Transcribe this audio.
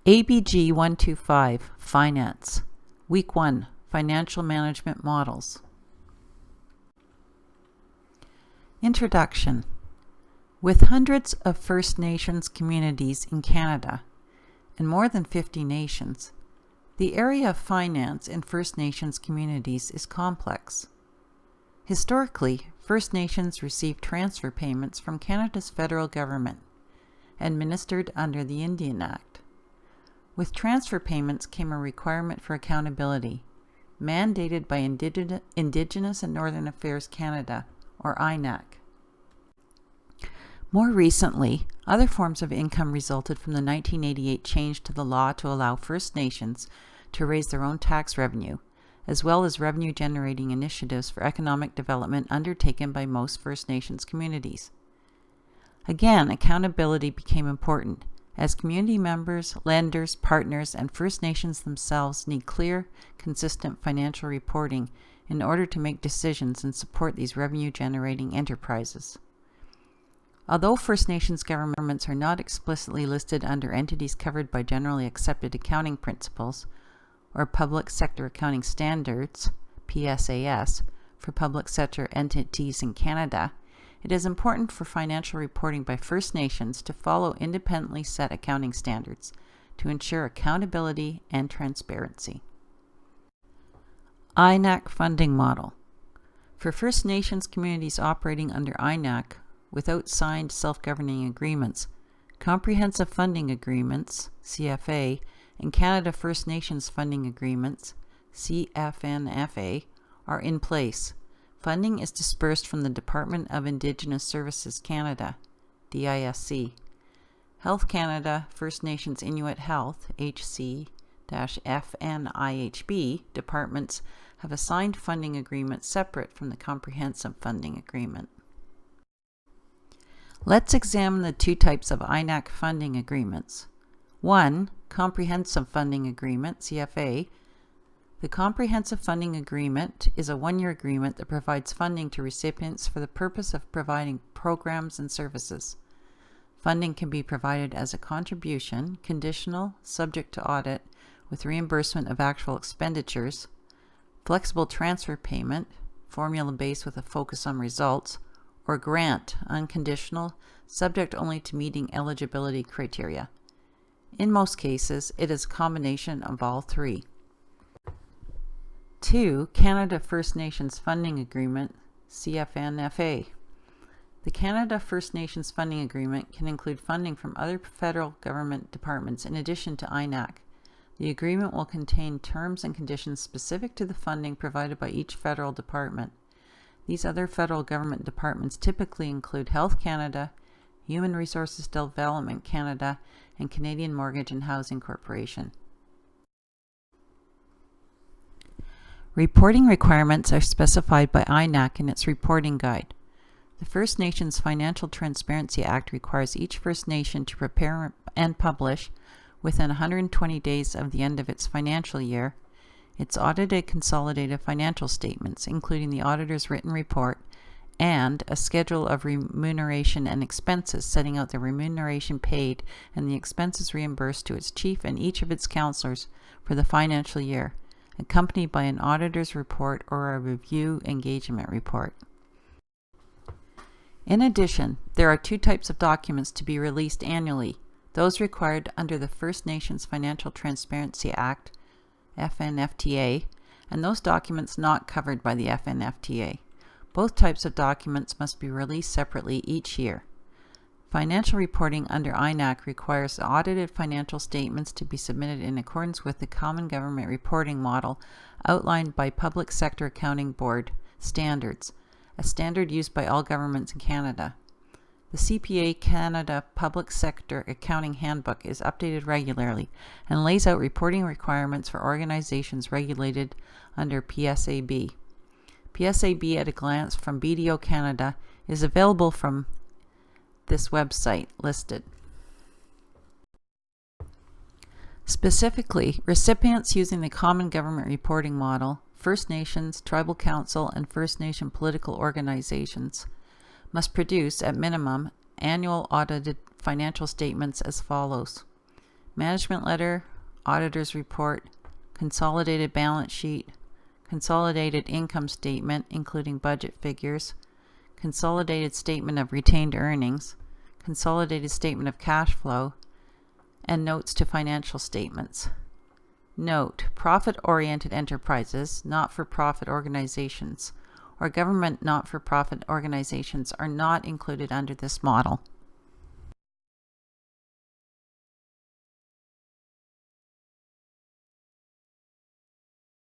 ABG125 Finance Week 1 Financial Management Models. Introduction. With hundreds of First Nations communities in Canada and more than 50 nations, the area of finance in First Nations communities is complex. Historically, First Nations received transfer payments from Canada's federal government, administered under the INAC. With transfer payments came a requirement for accountability, mandated by Indigenous and Northern Affairs Canada, or INAC. More recently, other forms of income resulted from the 1988 change to the law to allow First Nations to raise their own tax revenue, as well as revenue-generating initiatives for economic development undertaken by most First Nations communities. Again, accountability became important, as community members, lenders, partners, and First Nations themselves need clear, consistent financial reporting in order to make decisions and support these revenue-generating enterprises. Although First Nations governments are not explicitly listed under entities covered by generally accepted accounting principles, or Public Sector Accounting Standards, PSAS, for public sector entities in Canada, it is important for financial reporting by First Nations to follow independently set accounting standards to ensure accountability and transparency. INAC Funding Model. For First Nations communities operating under INAC without signed self-governing agreements, Comprehensive Funding Agreements, CFA, and Canada First Nations Funding Agreements, CFNFA, are in place. Funding is dispersed from the Department of Indigenous Services Canada, DISC. Health Canada First Nations Inuit Health, HC-FNIHB, departments have a signed funding agreement separate from the Comprehensive Funding Agreement. Let's examine the two types of INAC funding agreements. 1. Comprehensive Funding Agreement, CFA. The Comprehensive Funding Agreement is a one-year agreement that provides funding to recipients for the purpose of providing programs and services. Funding can be provided as a contribution, conditional, subject to audit, with reimbursement of actual expenditures, flexible transfer payment, formula-based with a focus on results, or grant, unconditional, subject only to meeting eligibility criteria. In most cases, it is a combination of all three. 2. Canada First Nations Funding Agreement, CFNFA. The Canada First Nations Funding Agreement can include funding from other federal government departments in addition to INAC. The agreement will contain terms and conditions specific to the funding provided by each federal department. These other federal government departments typically include Health Canada, Human Resources Development Canada, and Canadian Mortgage and Housing Corporation. Reporting requirements are specified by INAC in its reporting guide. The First Nations Financial Transparency Act requires each First Nation to prepare and publish, within 120 days of the end of its financial year, its audited consolidated financial statements, including the auditor's written report, and a schedule of remuneration and expenses setting out the remuneration paid and the expenses reimbursed to its chief and each of its councillors for the financial year, accompanied by an auditor's report or a review engagement report. In addition, there are two types of documents to be released annually: those required under the First Nations Financial Transparency Act, FNFTA, and those documents not covered by the FNFTA. Both types of documents must be released separately each year. Financial reporting under INAC requires audited financial statements to be submitted in accordance with the Common Government Reporting Model outlined by Public Sector Accounting Board standards, a standard used by all governments in Canada. The CPA Canada Public Sector Accounting Handbook is updated regularly and lays out reporting requirements for organizations regulated under PSAB. PSAB at a glance from BDO Canada is available from this website listed. Specifically, recipients using the Common Government Reporting Model, First Nations, Tribal Council, and First Nation political organizations must produce, at minimum, annual audited financial statements as follows. management letter, auditor's report, consolidated balance sheet, consolidated income statement including budget figures, consolidated statement of retained earnings, consolidated statement of cash flow, and notes to financial statements. Note: profit-oriented enterprises, not-for-profit organizations, or government not-for-profit organizations are not included under this model.